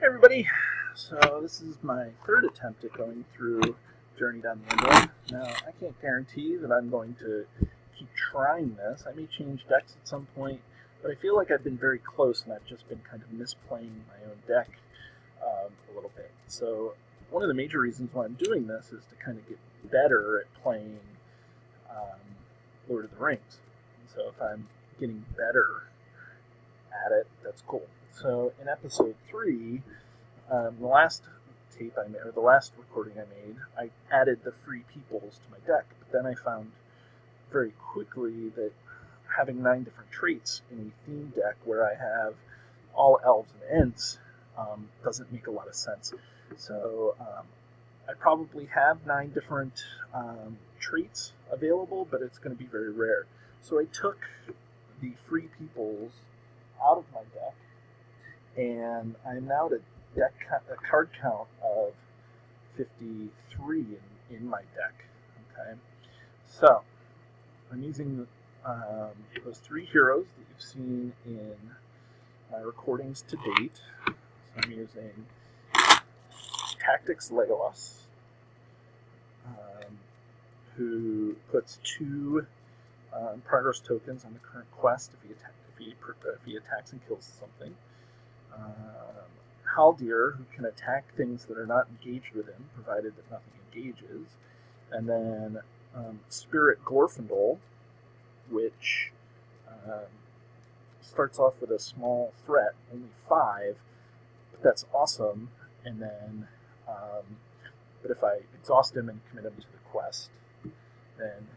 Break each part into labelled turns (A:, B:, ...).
A: Hey everybody, so this is my third attempt at going through Journey Down the Anduin. Now, I can't guarantee that I'm going to keep trying this. I may change decks at some point, but I feel like I've been very close and I've just been kind of misplaying my own deck a little bit. So one of the major reasons why I'm doing this is to kind of get better at playing Lord of the Rings. And so if I'm getting better at it, that's cool. So in episode 3, the last tape I made, or the last recording I made, I added the free peoples to my deck. But then I found very quickly that having 9 different traits in a theme deck where I have all elves and ents doesn't make a lot of sense. So I probably have 9 different traits available, but it's going to be very rare. So I took the free peoples out of my deck, and I'm now at a card count of 53 in my deck. Okay, so I'm using those 3 heroes that you've seen in my recordings to date. So I'm using Tactics Legolas, who puts 2 progress tokens on the current quest if he attacks and kills something. Haldir, who can attack things that are not engaged with him, provided that nothing engages. And then Spirit Glorfindel, which starts off with a small threat, only 5, but that's awesome. And then, but if I exhaust him and commit him to the quest, then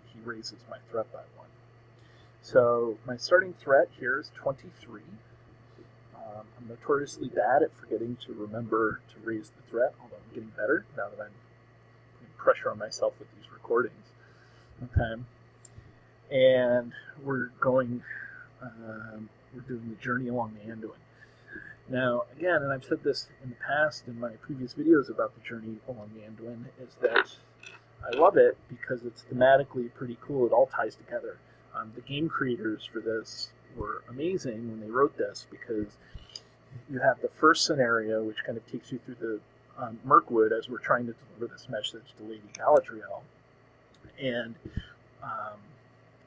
A: he raises my threat by 1. So my starting threat here is 23. I'm notoriously bad at forgetting to remember to raise the threat, although I'm getting better now that I'm putting pressure on myself with these recordings. Okay, and we're doing the journey along the Anduin. Now, again, and I've said this in the past in my previous videos about the journey along the Anduin, is that I love it because it's thematically pretty cool. It all ties together. The game creators for this were amazing when they wrote this, because you have the first scenario, which kind of takes you through the Mirkwood as we're trying to deliver this message to Lady Galadriel. And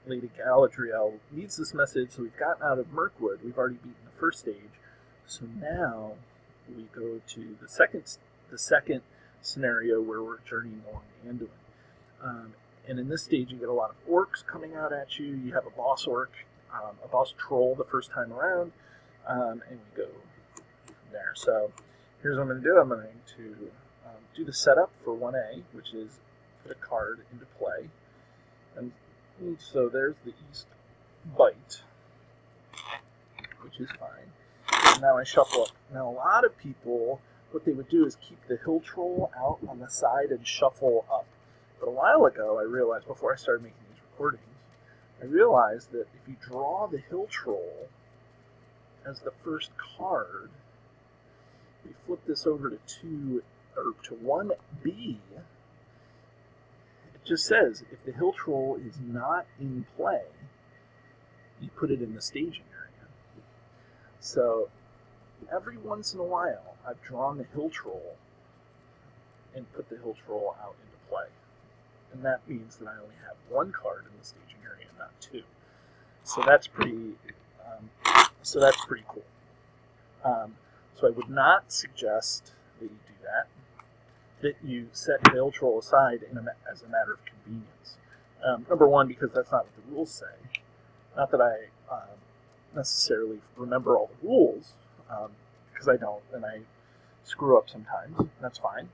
A: Lady Galadriel needs this message, so we've gotten out of Mirkwood. We've already beaten the first stage. So now we go to the second scenario where we're journeying along the Anduin. And in this stage, you get a lot of orcs coming out at you. You have a boss orc, a boss troll the first time around, and we go from there. So here's what I'm going to do. I'm going to do the setup for 1A, which is put a card into play. And so there's the East Bite, which is fine. And now I shuffle up. Now, a lot of people, what they would do is keep the hill troll out on the side and shuffle up. But a while ago, I realized, before I started making these recordings, I realized that if you draw the hill troll as the first card, if you flip this over to 1B, it just says if the hill troll is not in play, you put it in the staging area. So every once in a while, I've drawn the hill troll and put the hill troll out into play. And that means that I only have 1 card in the staging area, not 2. So that's pretty cool. So I would not suggest that you do that. That you set the hill troll aside as a matter of convenience. Number 1, because that's not what the rules say. Not that I necessarily remember all the rules, because I don't, and I screw up sometimes. That's fine.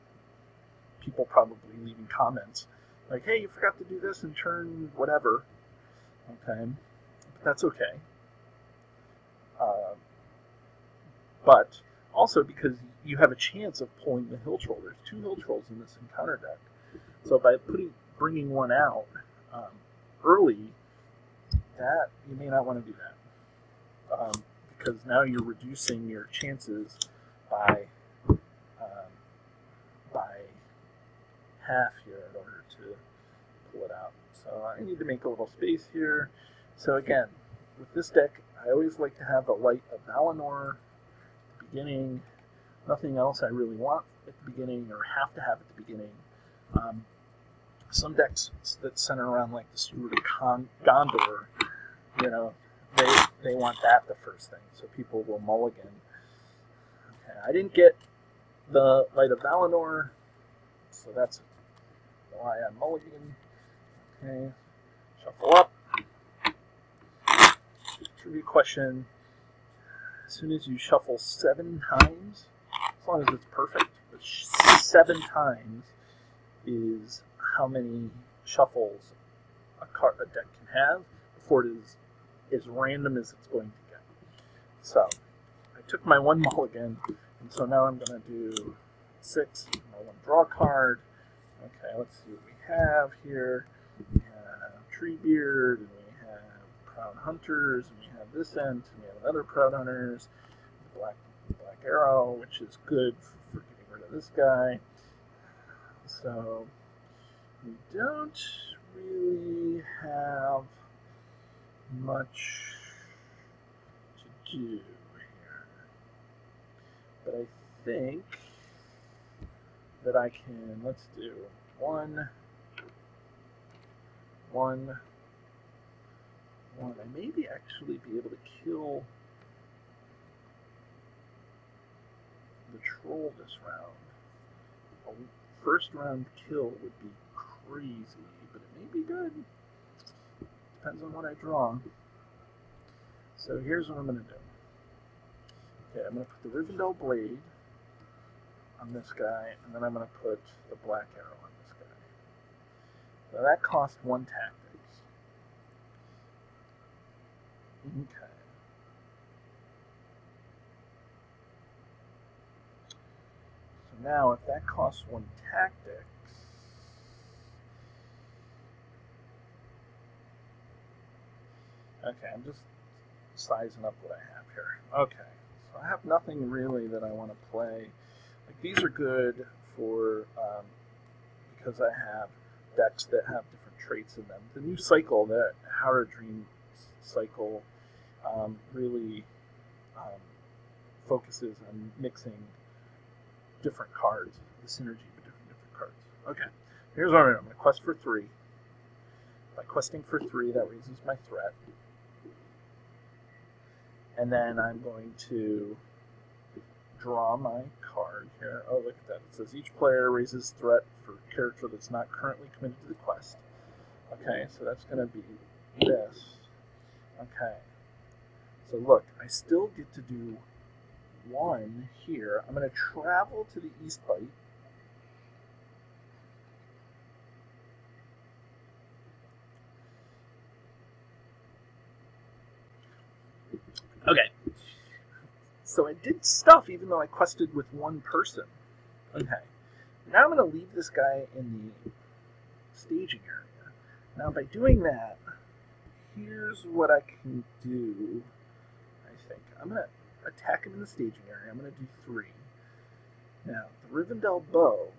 A: People probably leaving comments like, hey, you forgot to do this in turn whatever. Okay, but that's okay. But also because you have a chance of pulling the hill troll. There's 2 hill trolls in this encounter deck. So by bringing 1 out early, that you may not want to do that. Because now you're reducing your chances by half here in order to pull it out. So I need to make a little space here. So again, with this deck, I always like to have a Light of Valinor at the beginning. Nothing else I really want at the beginning or have to have at the beginning. Some decks that center around like the Spirit of Gondor, you know, they want that the first thing, so people will mulligan. Okay, I didn't get the Light of Valinor, so that's why I'm mulligan. Okay, shuffle up. Trivia question. As soon as you shuffle 7 times, as long as it's perfect, but 7 times is how many shuffles a deck can have before it is as random as it's going to get. So I took my 1 mulligan, and so now I'm going to do 6, my 1 draw card. Okay, let's see what we have here. We have Treebeard, and we have Proud Hunters, and we have this end, and we have another Proud Hunters, the Black Arrow, which is good for getting rid of this guy. So we don't really have much to do here, but I think that I can, let's do 1, 1, 1. I maybe actually be able to kill the troll this round. A first round kill would be crazy, but it may be good. Depends on what I draw. So here's what I'm going to do. Okay, I'm going to put the Rivendell Blade on this guy, and then I'm going to put the Black Arrow on this guy. So that cost 1 tactics. Okay. So now, if that costs 1 tactics, okay, I'm just sizing up what I have here. Okay, so I have nothing really that I want to play. Like, these are good for, because I have decks that have different traits in them. The new cycle, that Haldir cycle, really focuses on mixing different cards, the synergy between different cards. Okay, here's what I'm going to quest for 3. By questing for 3, that raises my threat. And then I'm going to draw my card here. Oh, look at that. It says each player raises threat for a character that's not currently committed to the quest. Okay, so that's going to be this. Okay. So look, I still get to do 1 here. I'm going to travel to the East Bite. Okay. So I did stuff even though I quested with 1 person. Okay. Now I'm going to leave this guy in the staging area. Now by doing that, here's what I can do, I think. I'm going to attack him in the staging area. I'm going to do 3. Now, the Rivendell Bow,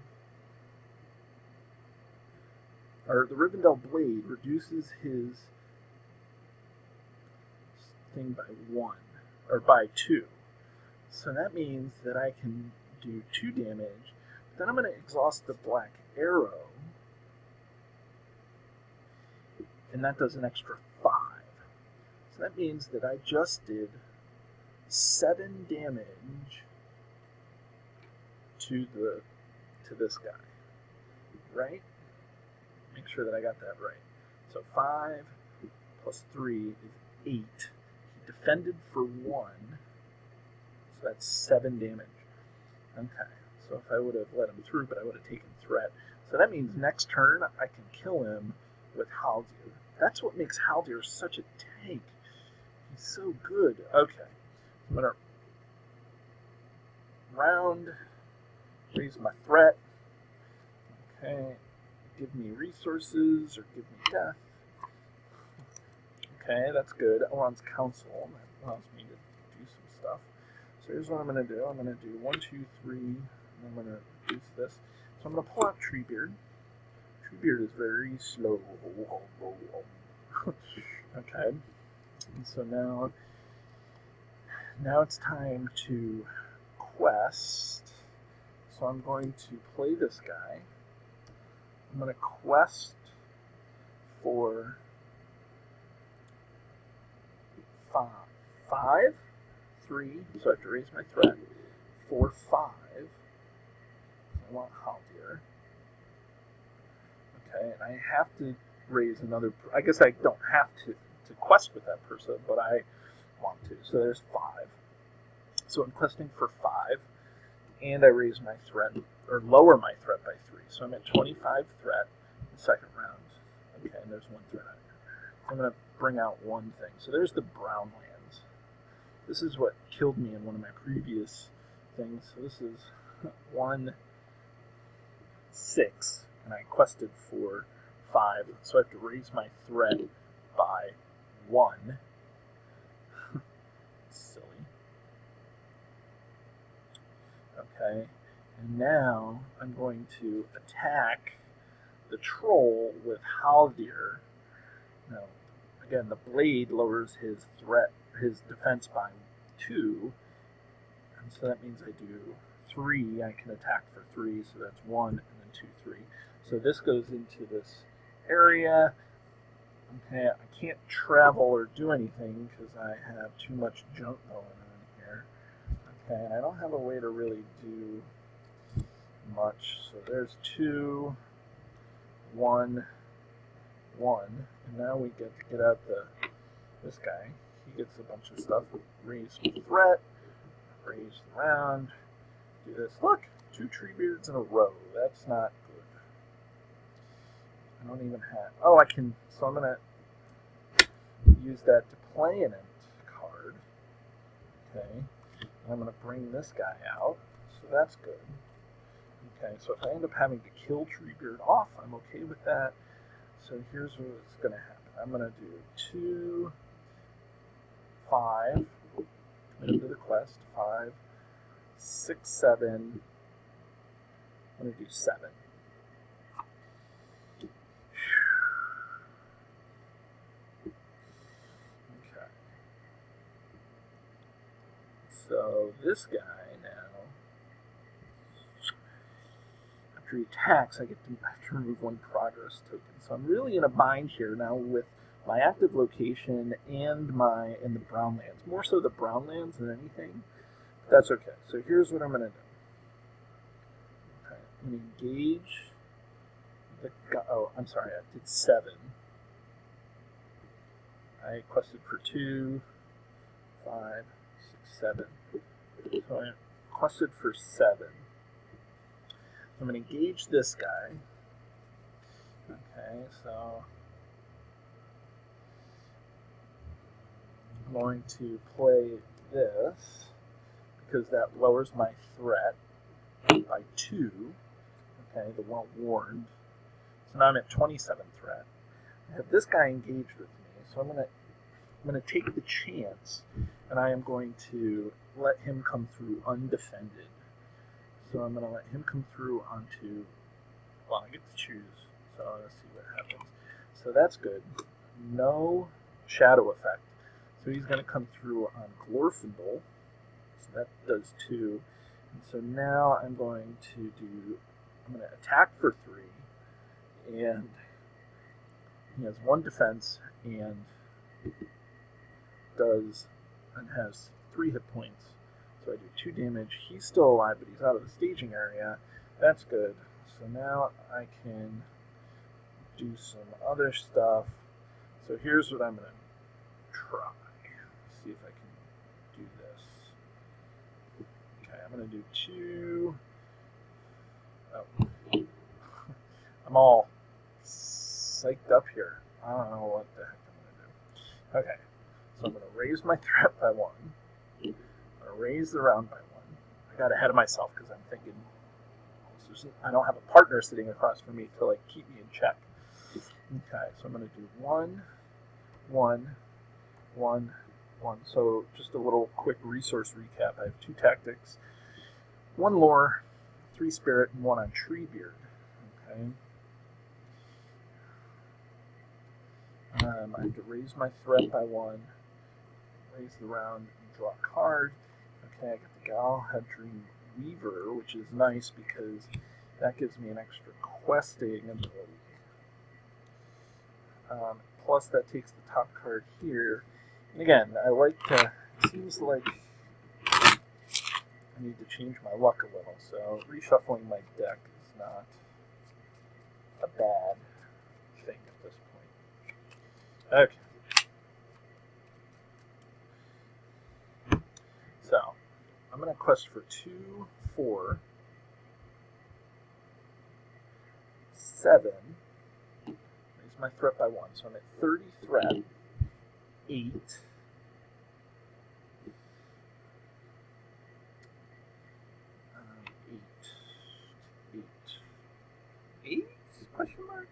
A: or the Rivendell Blade, reduces his thing by 1, or by 2. So that means that I can do 2 damage. Then I'm going to exhaust the Black Arrow, and that does an extra 5. So that means that I just did 7 damage to this guy, right? Make sure that I got that right. So 5 plus 3 is 8. He defended for 1, so that's 7 damage. Okay, so if I would have let him through, but I would have taken threat. So that means next turn I can kill him with Haldir. That's what makes Haldir such a tank. He's so good. Okay, I'm going to round, raise my threat. Okay, give me resources or give me death. Okay, that's good. Elrond's Council. That allows me to do some stuff. So here's what I'm going to do. I'm going to do 1, 2, 3, and I'm going to reduce this. So I'm going to pull out Treebeard. Treebeard is very slow. Okay. And so now it's time to quest. So I'm going to play this guy. I'm going to quest for 5, 3, so I have to raise my threat. 4, 5. I want Haldir. Okay, and I have to raise another. I guess I don't have to quest with that person, but I want to. So there's 5. So I'm questing for 5, and I raise my threat, or lower my threat by 3. So I'm at 25 threat in the second round. Okay, and there's 1 threat out here. I'm going to bring out 1 thing. So there's the brown lands. This is what killed me in one of my previous things. So this is 1, 6, and I quested for 5. So I have to raise my threat by 1. Silly. Okay, and now I'm going to attack the troll with Haldir. Now, again, the blade lowers his defense by 2, and so that means I do 3. I can attack for 3, so that's 1, and then 2, 3. So this goes into this area. Okay, I can't travel or do anything because I have too much junk going on here. Okay, and I don't have a way to really do much. So there's 2, 1, 1, and now we get to get out this guy. He gets a bunch of stuff. Raise threat, raise the round, do this. Look, 2 Treebeards in a row. That's not good. I don't even have. Oh, I can. So I'm gonna use that to play an end card. Okay. And I'm gonna bring this guy out. So that's good. Okay. So if I end up having to kill Treebeard off, I'm okay with that. So here's what's gonna happen. I'm gonna do 2, 5. I'm gonna do the quest. 5, 6, 7. I'm gonna do 7. Okay. So this guy now, after he attacks, I have to remove 1 progress token. So I'm really in a bind here now with my active location and the brown lands. More so the brown lands than anything. That's okay. So here's what I'm going to do. Okay, I'm going to engage the guy. Oh, I'm sorry, I did 7. I quested for 2, 5, 6, 7. So I quested for 7. I'm going to engage this guy. Okay, so I'm going to play this because that lowers my threat by 2. Okay, the well warned. So now I'm at 27 threat. I have this guy engaged with me, so I'm gonna take the chance, and I am going to let him come through undefended. So I'm gonna let him come through onto. Well, I get to choose. So let's see what happens. So that's good. No shadow effect. So he's going to come through on Glorfindel. So that does 2. And so now I'm going to attack for 3. And he has 1 defense and has 3 hit points. So I do 2 damage. He's still alive, but he's out of the staging area. That's good. So now I can do some other stuff. So here's what I'm going to try. See if I can do this. Okay, I'm going to do 2. Oh. I'm all psyched up here. I don't know what the heck I'm going to do. Okay, so I'm going to raise my threat by 1. I'm going to raise the round by 1. I got ahead of myself because I'm thinking I don't have a partner sitting across from me to like keep me in check. Okay, so I'm going to do 1, 1, 1, 1. So just a little quick resource recap. I have 2 tactics, 1 lore, 3 spirit, and 1 on Treebeard. Okay. I have to raise my threat by 1, raise the round, and draw a card. Okay, I got Haldir River, which is nice because that gives me an extra questing ability. Plus, that takes the top card here. And again, I like to. It seems like I need to change my luck a little, so reshuffling my deck is not a bad thing at this point. Okay. So, I'm going to quest for 2, 4, 7. Raise my threat by 1. So I'm at 30 threat. 8. 8? Question mark?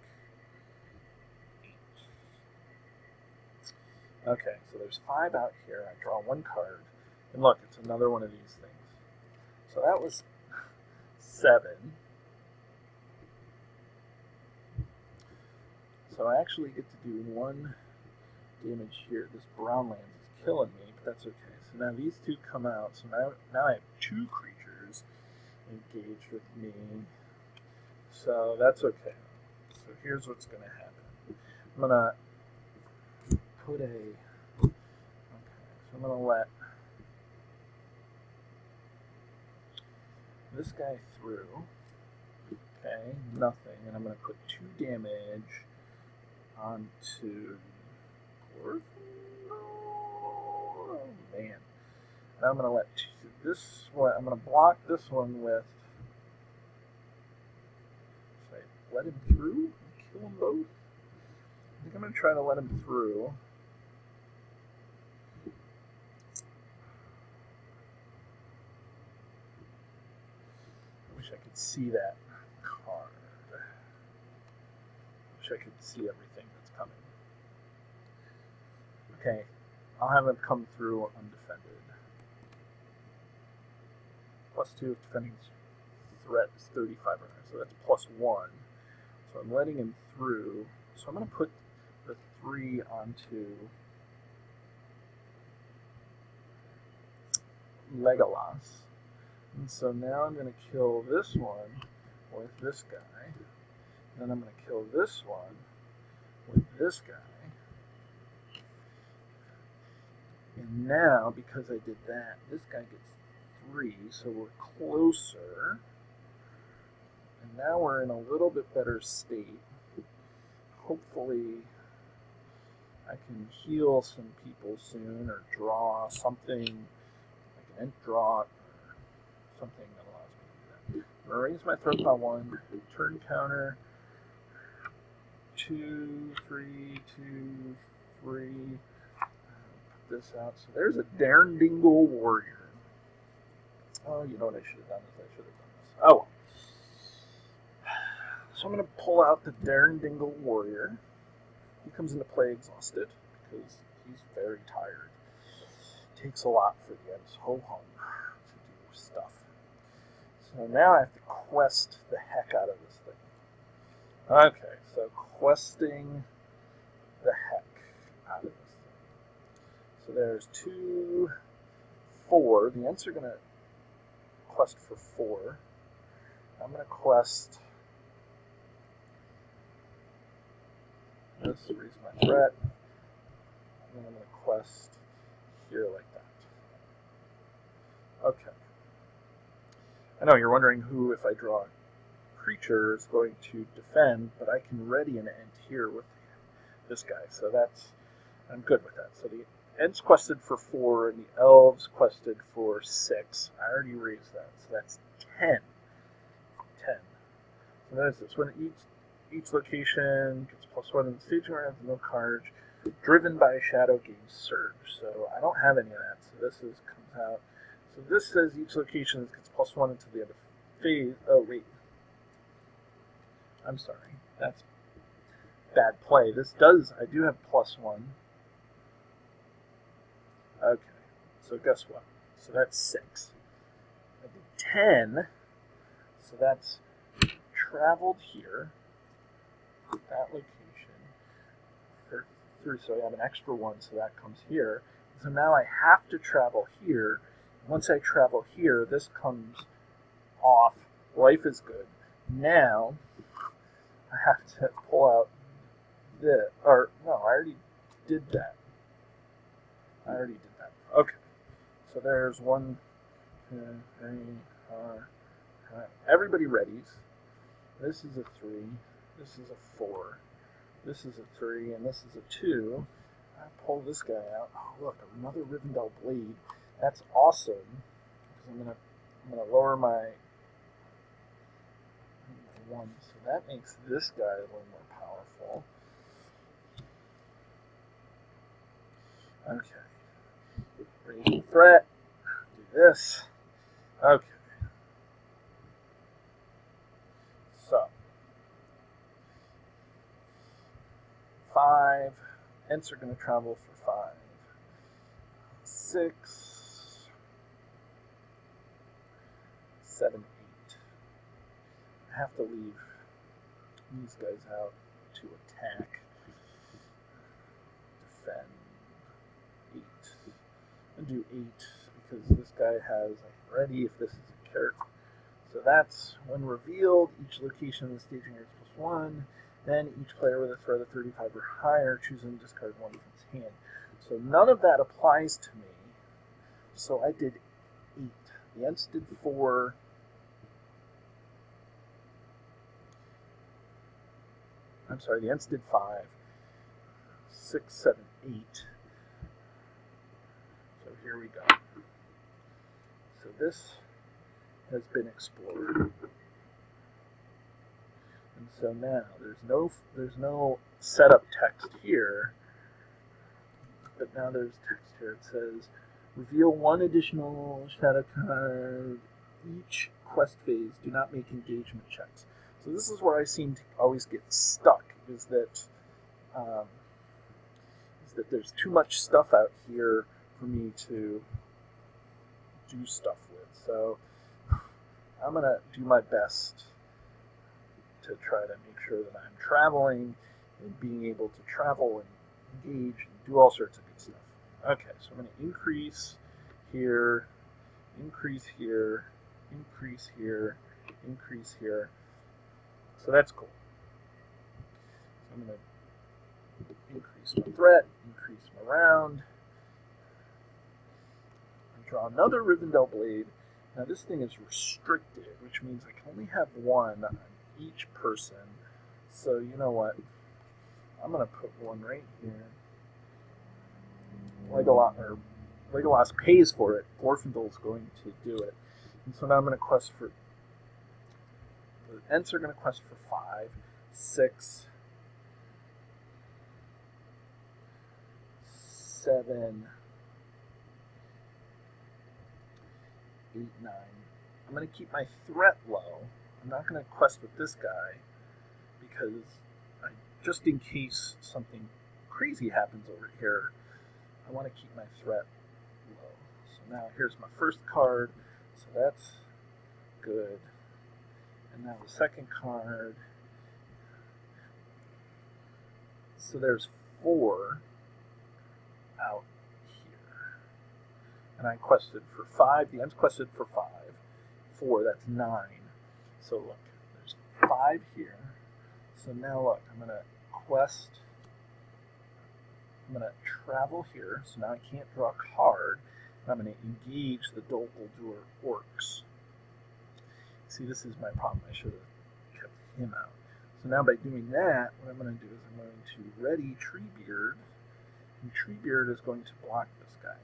A: 8. Okay, so there's 5 out here. I draw 1 card. And look, it's another one of these things. So that was 7. So I actually get to do 1 damage here. This brown land is killing me, but that's okay. So now these 2 come out. So now I have 2 creatures engaged with me. So that's okay. So here's what's going to happen. I'm going to put a... Okay, so I'm going to let this guy through. Okay, nothing. And I'm going to put 2 damage onto Glorfindel. Oh man. Now I'm going to let this one, I'm going to block this one with. Should I let him through? Kill them both? I think I'm going to try to let him through. I wish I could see that card. I wish I could see everything that's coming. Okay, I'll have him come through undefended. +2 if defending threat is 35 so that's +1. So I'm letting him through. So I'm going to put the 3 onto Legolas. And so now I'm going to kill this one with this guy. And then I'm going to kill this one with this guy. And now, because I did that, this guy gets 3, so we're closer. And now we're in a little bit better state. Hopefully, I can heal some people soon, or draw something. I can draw or something that allows me to do that. I'm going to raise my threat by 1. Turn counter. 2, 3, 2, 3. This out. So there's a Darndingle warrior. Oh, you know what I should have done is I should have done this. Oh. So I'm going to pull out the Darndingle warrior. He comes into play exhausted because he's very tired. It takes a lot for the Ents Ho-Hum to do stuff. So now I have to quest the heck out of this thing. Okay, so questing the heck out of this. So there's 2, 4. The Ents are going to quest for 4. I'm going to quest this, raise my threat. And then I'm going to quest here like that. Okay. I know you're wondering who, if I draw a creature, is going to defend, but I can ready an Ent here with this guy. So I'm good with that. So the Ents quested for 4, and the Elves quested for 6. I already raised that, so that's 10. 10. So notice this. When each location gets +1 in the staging area, no cards. Driven by a shadow gains surge. So I don't have any of that. So this comes out. So this says each location gets +1 until the end of phase. Oh wait. I'm sorry. That's bad play. I do have +1. Okay, so guess what? So that's 6. I did 10, so that's traveled here, that location, for 3, so I have an extra 1, so that comes here. So now I have to travel here, once I travel here, this comes off. Life is good. Now, I have to pull out this. Or, no, I already did that. Okay. So there's 1, 2, 3, 4, 5. Everybody readies. This is a 3. This is a 4. This is a 3, and this is a 2. I pull this guy out. Oh, look, another Rivendell blade. That's awesome. Because I'm gonna lower my 1, so that makes this guy a little more powerful. Okay. Raise the threat. Do this. Okay. So 5. Ents are going to travel for 5. 6, 7, 8. I have to leave these guys out to attack. Defend. 8. I'll do 8 because this guy has ready if this is a character. So that's when revealed, each location in the staging area is +1. Then each player with a threat of 35 or higher chooses and discard 1 from his hand. So none of that applies to me. So I did 8. The Ents did 4. I'm sorry, the Ents did 5. 6, 7, 8. So here we go. So this has been explored. And so now there's no setup text here, but now there's text here. It says reveal 1 additional shadow card each quest phase. Do not make engagement checks. So this is where I seem to always get stuck. Is that there's too much stuff out here for me to do stuff with. So I'm gonna do my best to try to make sure that I'm traveling and being able to travel and engage and do all sorts of good stuff. Okay, so I'm going to increase here, increase here, increase here, increase here. So that's cool. So I'm going to increase my threat, increase my round. I draw another Rivendell blade. Now this thing is restricted, which means I can only have 1 on each person. So you know what? I'm going to put 1 right here. Legolas pays for it. Glorfindel is going to do it. And so now I'm going to quest for... The Ents are going to quest for 5, 6, 7, 8, 9. I'm going to keep my threat low. I'm not going to quest with this guy because just in case something crazy happens over here, I want to keep my threat low. So now here's my first card. So that's good. And now the second card. So there's 4 out here. And I quested for 5. The Ents quested for 5. 4, that's 9. So look, there's 5 here. So now look, I'm going to quest. I'm going to travel here. So now I can't draw a card. And I'm going to engage the Dolguldur orcs. See, this is my problem. I should have kept him out. So now by doing that, what I'm going to do is I'm going to ready Treebeard. And Treebeard is going to block this guy.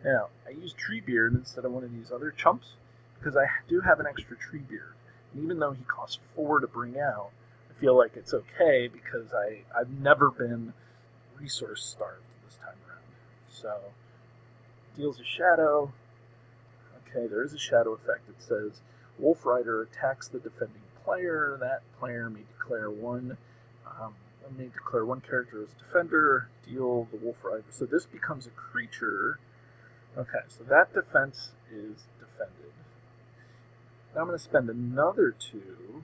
A: Now, I use Treebeard instead of one of these other chumps because I do have an extra Treebeard. And even though he costs 4 to bring out, I feel like it's okay because I've never been resource starved this time around. So, deals a shadow. Okay, there is a shadow effect. It says, Wolf Rider attacks the defending player. That player may declare one character as a defender, deal the Wolf Rider. So this becomes a creature. Okay, so that defense is defended. Now I'm going to spend another 2.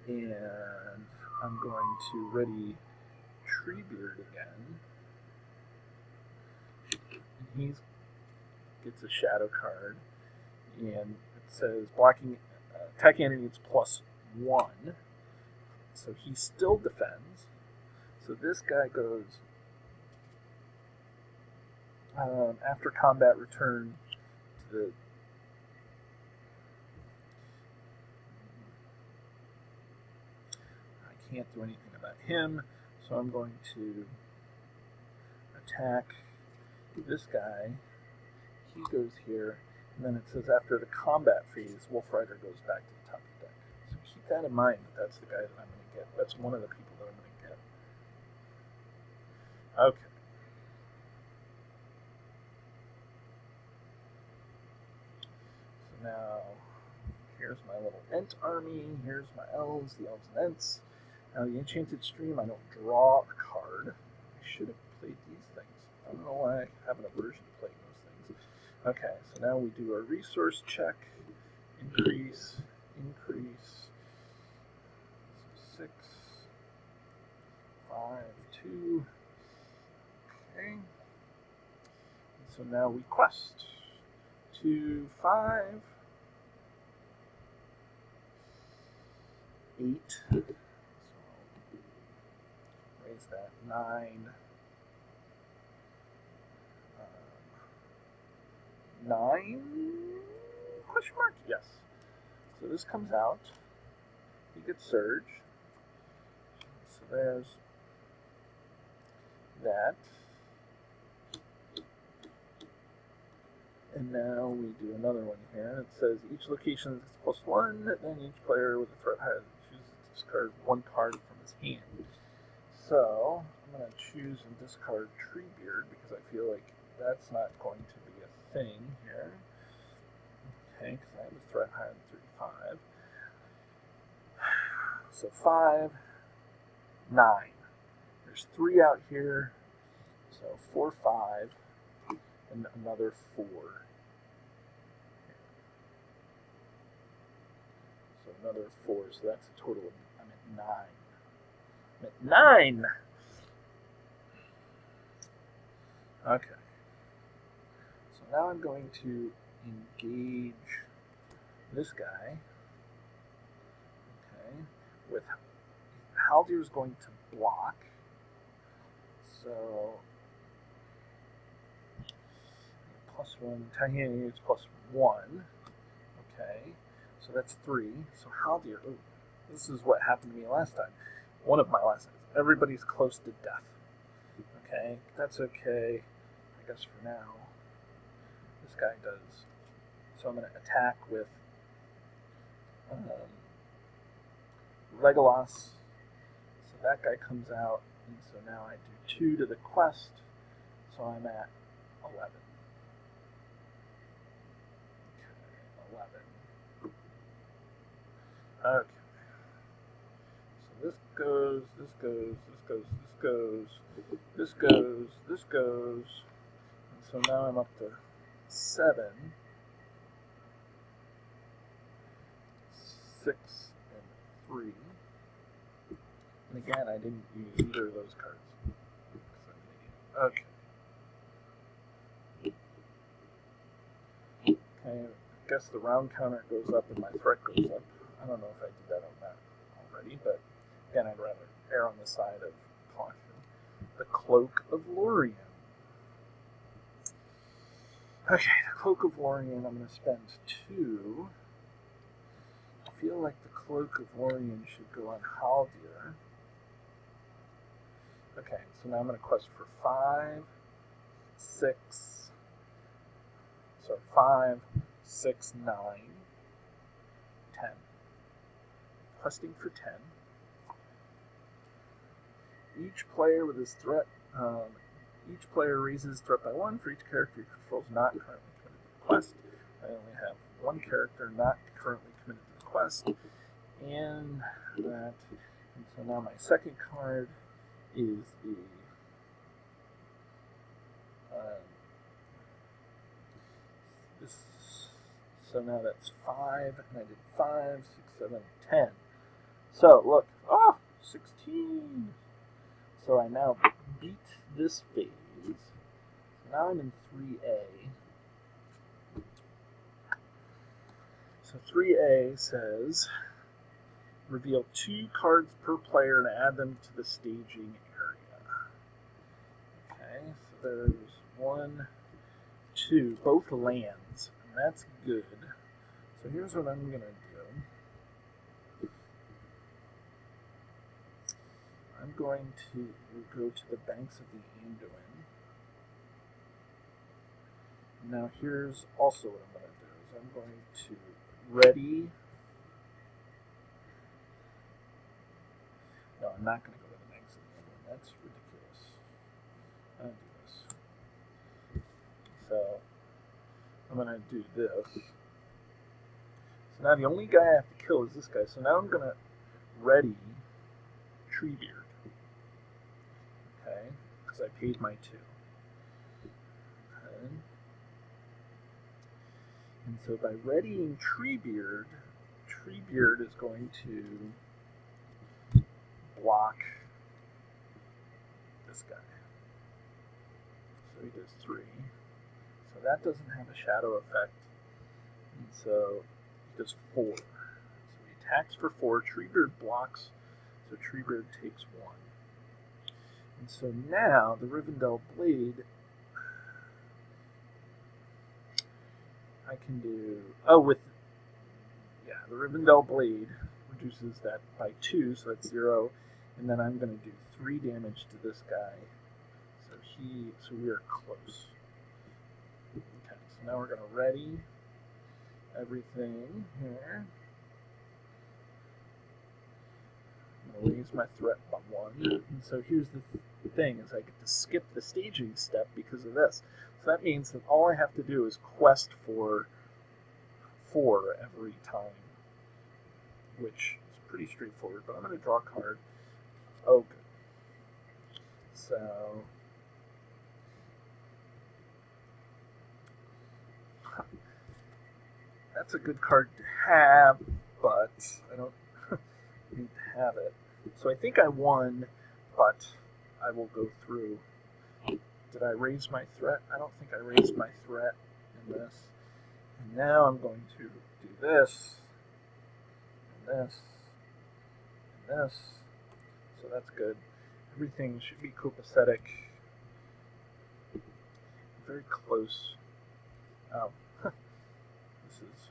A: And I'm going to ready Treebeard again. he gets a shadow card, and it says blocking attacking enemy needs +1, so he still defends. So this guy goes after combat return to the I can't do anything about him, so I'm going to attack this guy. He goes here, and then it says after the combat phase, Wolf Rider goes back to the top of the deck. So keep that in mind, that's the guy that I'm going to get. That's one of the people that I'm going to get. Okay. So now, here's my little Ent army. Here's my elves, the elves and Ents. Now the Enchanted Stream, I don't draw a card. I should have played these things. I don't know why I have an aversion to playing those things. Okay, so now we do our resource check. Increase. So 6, 5, 2. Okay. And so now we quest. 2, 5, 8. So raise that 9. 9? Question mark? Yes. So this comes out. You get Surge. So there's that. And now we do another one here. It says each location is +1, then each player with a threat has chooses to discard 1 card from his hand. So I'm going to choose and discard Treebeard because I feel like that's not going to be a thing here. Okay, because I have a threat higher than 35. So 5, 9. There's 3 out here. So 4, 5, and another 4. So another 4. So that's a total of, I'm at 9. I'm at 9! Okay. So now I'm going to engage this guy. Okay. With Haldir is going to block. So +1, Tahini is +1. Okay. So that's 3. So Haldir, ooh, this is what happened to me last time. One of my last times. Everybody's close to death. Okay, that's okay. I guess for now. This guy does. So I'm going to attack with Legolas. So that guy comes out, and so now I do 2 to the quest. So I'm at 11. Okay, 11. Okay. So this goes, this goes, this goes, this goes, this goes, this goes. And so now I'm up to 7, 6, and 3. And again, I didn't use either of those cards. Okay. Okay, I guess the round counter goes up and my threat goes up. I don't know if I did that on that already, but again, I'd rather err on the side of caution. The Cloak of Lorien. Okay, the Cloak of Lorien, I'm going to spend 2. I feel like the Cloak of Lorien should go on Haldir. Okay, so now I'm going to quest for 5, 6, so 5, 6, 9, 10. Questing for 10. Each player with his threat, each player raises threat by 1 for each character he controls not currently committed to the quest. I only have 1 character not currently committed to the quest, and that. And so now my second card is the this. So now that's 5, and I did 5, 6, 7, 10. So look, 16. So I now beat this phase. So now I'm in 3A. So 3A says, reveal 2 cards per player and add them to the staging area. Okay, so there's 1, 2, both lands, and that's good. So here's what I'm going to do. I'm going to go to the banks of the Anduin. Now here's also what I'm going to do, is I'm going to ready. No, I'm not going to go to the banks of the Anduin. That's ridiculous. I'll do this. So I'm going to do this. So now the only guy I have to kill is this guy. So now I'm going to ready Treebeard. Okay, because I paid my 2. Okay. And so by readying Treebeard, Treebeard is going to block this guy. So he does 3. So that doesn't have a shadow effect. And so he does 4. So he attacks for 4. Treebeard blocks, so Treebeard takes 1. And so now the Rivendell Blade, I can do, the Rivendell Blade reduces that by 2, so that's 0. And then I'm going to do 3 damage to this guy. So we are close. Okay, so now we're going to ready everything here. I'm going to raise my threat by 1. And so here's the thing, is I get to skip the staging step because of this. So that means that all I have to do is quest for 4 every time, which is pretty straightforward, but I'm going to draw a card. Oh, good. So that's a good card to have, but I don't need to have it. So I think I won, but I will go through. Did I raise my threat? I don't think I raised my threat in this. And now I'm going to do this, and this, and this. So that's good. Everything should be copacetic. Very close. Oh, this is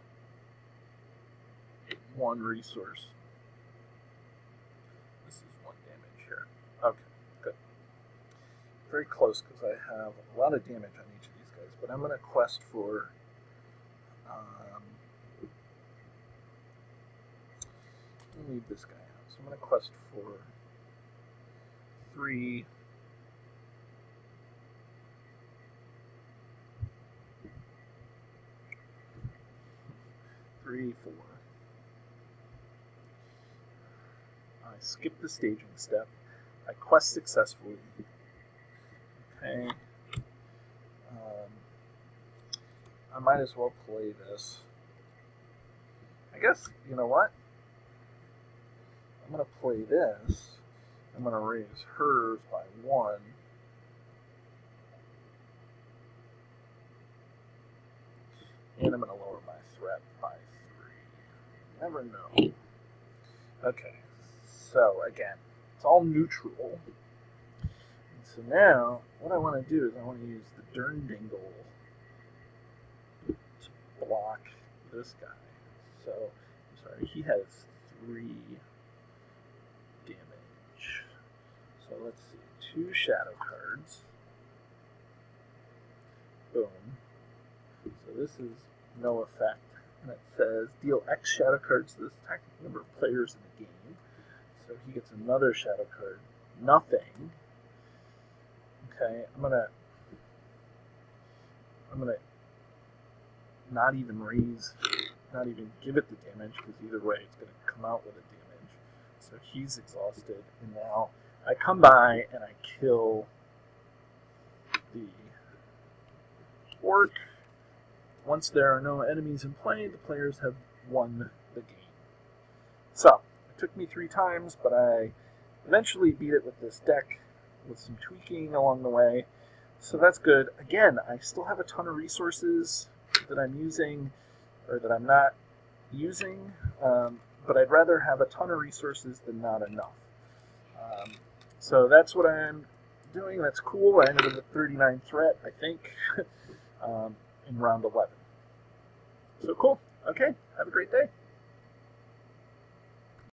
A: 1 resource. This is 1 damage here. Okay, good. Very close because I have a lot of damage on each of these guys. But I'm going to quest for I'll leave this guy out. So I'm going to quest for 3 4. I skip the staging step. I quest successfully. Okay. I might as well play this. I guess, you know what? I'm going to play this. I'm going to raise hers by 1. And I'm going to lower my threat by 3. Never know. Okay, so again, it's all neutral. And so now, what I want to do is I want to use the Durndingle to block this guy. So, I'm sorry, he has 3 damage. So let's see, 2 shadow cards. Boom. So this is no effect. And it says deal X shadow cards to this tactical number of players in the game. So he gets another shadow card. Nothing. Okay, I'm gonna not even raise, not even give it the damage, because either way it's gonna come out with a damage. So he's exhausted, and now I come by and I kill the orc. Once there are no enemies in play, the players have won the game. So, it took me 3 times, but I eventually beat it with this deck with some tweaking along the way. So that's good. Again, I still have a ton of resources that I'm using or that I'm not using, but I'd rather have a ton of resources than not enough. So that's what I'm doing. That's cool. I ended with a 39 threat, I think, in round 11. So cool. Okay, have a great day.